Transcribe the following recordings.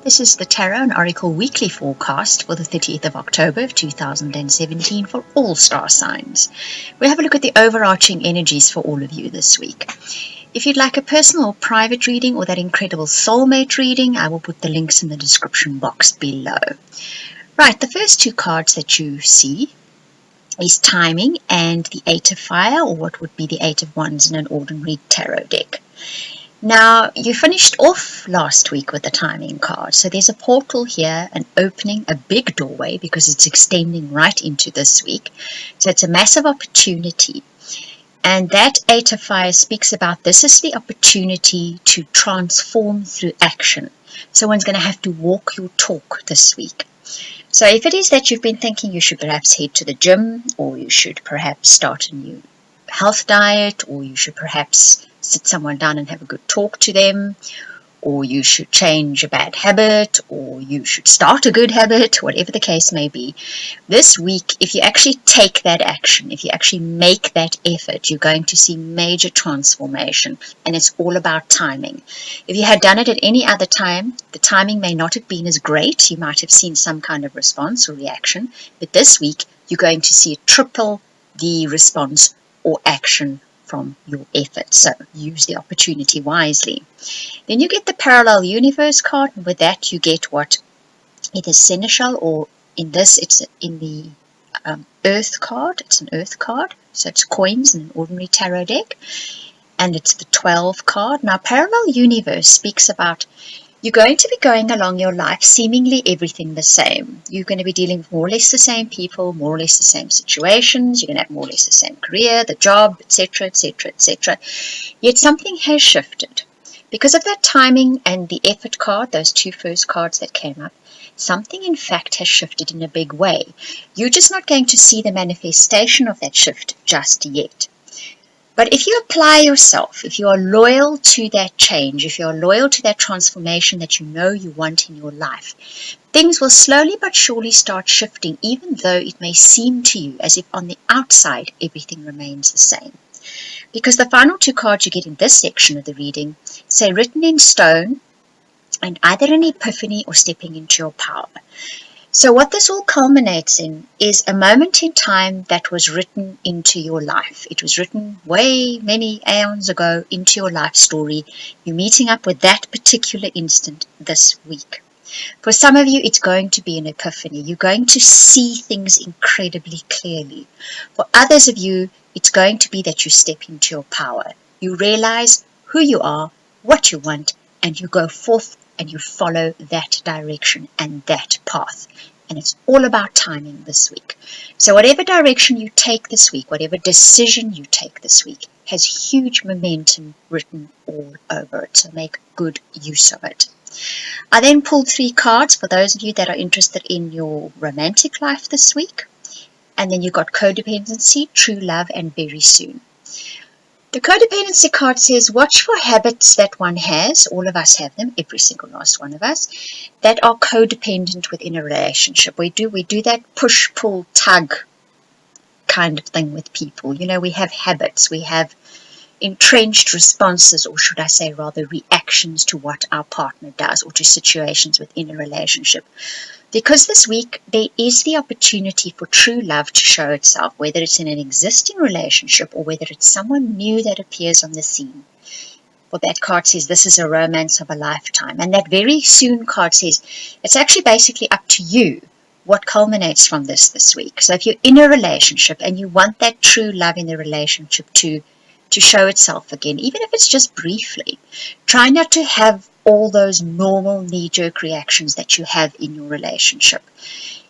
This is the Tarot and Oracle Weekly Forecast for the 30th of October of 2017 for all star signs. We'll have a look at the overarching energies for all of you this week. If you'd like a personal or private reading or that incredible soulmate reading, I will put the links in the description box below. Right, the first two cards that you see is Timing and the Eight of Fire, or what would be the Eight of Wands in an ordinary tarot deck. Now, you finished off last week with the Timing card, so there's a portal here, an opening, a big doorway, because it's extending right into this week. So it's a massive opportunity. And that Eight of Fire speaks about this is the opportunity to transform through action. Someone's going to have to walk your talk this week. So if it is that you've been thinking you should perhaps head to the gym, or you should perhaps start a new health diet, or you should perhaps sit someone down and have a good talk to them, or you should change a bad habit, or you should start a good habit, whatever the case may be. This week, if you actually take that action, if you actually make that effort, you're going to see major transformation, and it's all about timing. If you had done it at any other time, the timing may not have been as great. You might have seen some kind of response or reaction, but this week, you're going to see triple the response or action from your effort. So use the opportunity wisely. Then you get the Parallel Universe card, and with that you get what it is seneschal, or in this it's in the Earth card. It's an Earth card, so it's coins in an ordinary tarot deck, and it's the 12 card. Now, Parallel Universe speaks about you're going to be going along your life seemingly everything the same. You're going to be dealing with more or less the same people, more or less the same situations. You're going to have more or less the same career, the job, etc., etc., etc. Yet something has shifted. Because of that Timing and the Effort card, those two first cards that came up, something in fact has shifted in a big way. You're just not going to see the manifestation of that shift just yet. But if you apply yourself, if you are loyal to that change, if you are loyal to that transformation that you know you want in your life, things will slowly but surely start shifting, even though it may seem to you as if on the outside everything remains the same. Because the final two cards you get in this section of the reading say written in stone and either an epiphany or stepping into your power. So what this all culminates in is a moment in time that was written into your life. It was written way many aeons ago into your life story. You're meeting up with that particular instant this week. For some of you, it's going to be an epiphany. You're going to see things incredibly clearly. For others of you, it's going to be that you step into your power. You realize who you are, what you want, and you go forth and you follow that direction and that path. And it's all about timing this week. So whatever direction you take this week, whatever decision you take this week, has huge momentum written all over it. So make good use of it. I then pulled 3 cards for those of you that are interested in your romantic life this week. And then you've got codependency, true love, and very soon. The codependency card says, watch for habits that one has, all of us have them, every single last one of us, that are codependent within a relationship. We do that push, pull, tug kind of thing with people. You know, we have habits, we have entrenched responses, or should I say rather reactions to what our partner does or to situations within a relationship. Because this week there is the opportunity for true love to show itself, whether it's in an existing relationship or whether it's someone new that appears on the scene. Well, that card says this is a romance of a lifetime. And that very soon card says it's actually basically up to you what culminates from this week. So if you're in a relationship and you want that true love in the relationship to show itself again, even if it's just briefly, try not to have all those normal knee-jerk reactions that you have in your relationship.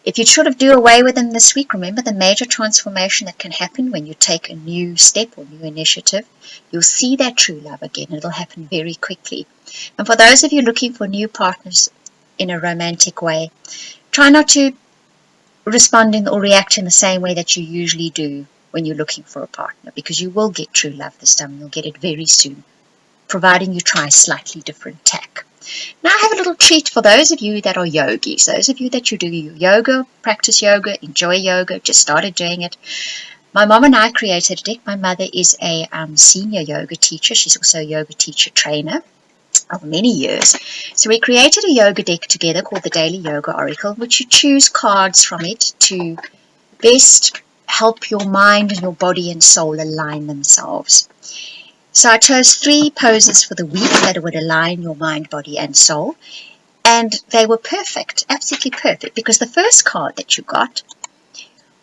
If you sort of do away with them this week, remember the major transformation that can happen when you take a new step or new initiative. You'll see that true love again. It'll happen very quickly. And for those of you looking for new partners in a romantic way, try not to respond or react in the same way that you usually do when you're looking for a partner, because you will get true love this time. You'll get it very soon, providing you try a slightly different tack. Now I have a little treat for those of you that are yogis, those of you that you do yoga, practice yoga, enjoy yoga, just started doing it. My mom and I created a deck. My mother is a senior yoga teacher. She's also a yoga teacher trainer. of many years. So we created a yoga deck together called the Daily Yoga Oracle, which you choose cards from it to best help your mind and your body and soul align themselves. So I chose 3 poses for the week that would align your mind, body and soul. And they were perfect, absolutely perfect, because the first card that you got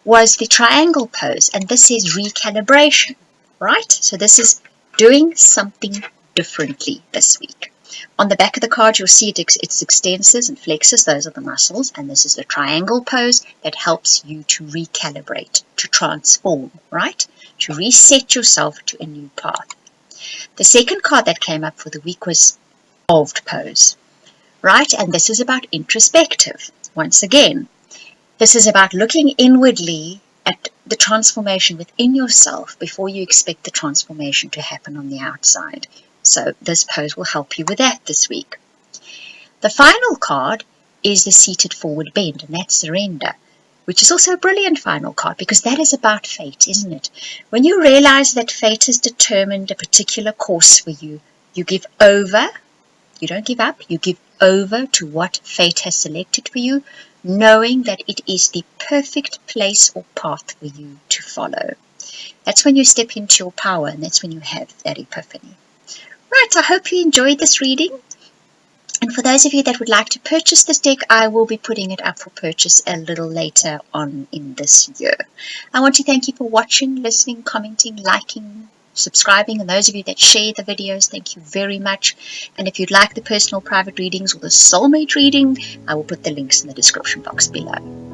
was the triangle pose, and this is recalibration, right? So this is doing something differently this week. On the back of the card, you'll see its extensors and flexors, those are the muscles, and this is the triangle pose that helps you to recalibrate, to transform, right? To reset yourself to a new path. The second card that came up for the week was evolved pose, right? And this is about introspective. Once again, this is about looking inwardly at the transformation within yourself before you expect the transformation to happen on the outside. So this pose will help you with that this week. The final card is the seated forward bend, and that's surrender, which is also a brilliant final card because that is about fate, isn't it? When you realize that fate has determined a particular course for you, you give over, you don't give up, you give over to what fate has selected for you, knowing that it is the perfect place or path for you to follow. That's when you step into your power, and that's when you have that epiphany. Right, I hope you enjoyed this reading. And for those of you that would like to purchase this deck, I will be putting it up for purchase a little later on in this year. I want to thank you for watching, listening, commenting, liking, subscribing, and those of you that share the videos, thank you very much. And if you'd like the personal private readings or the soulmate reading, I will put the links in the description box below.